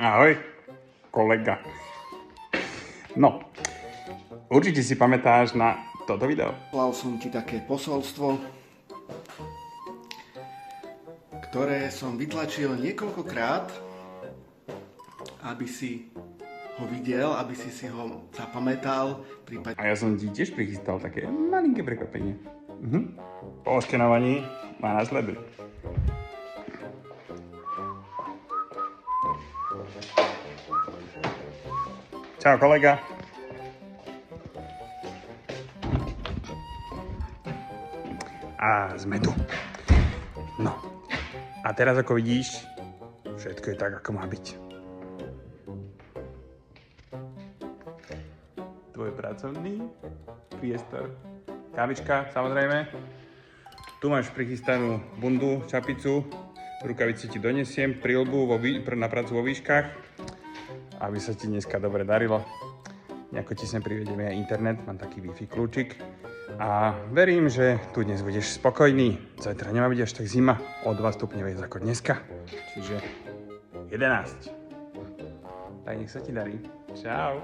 Ahoj, kolega. No, určite si pamätáš na toto video. Poslal som ti také posolstvo, ktoré som vytlačil niekoľkokrát, aby si ho videl, aby si ho zapamätal. Prípadne... A ja som ti tiež prichystal také malinké prekvapenie. Po oskenovaní ma nasleduj. Čau, kolega. A sme tu. No. A teraz, ako vidíš, všetko je tak, ako má byť. Tvoj pracovný priestor. Kávička, samozrejme. Tu máš prichystanú bundu, čapicu. Rukavice ti donesiem, prilbu na prácu vo výškach. Aby sa ti dneska dobre darilo. Nejako ti sem privedieme aj internet, mám taký Wi-Fi kľúčik. A verím, že tu dnes budeš spokojný. Zajtra nemá byť až tak zima, o 2 stupne viac ako dneska. Čiže 11. Tak nech sa ti darí. Čau.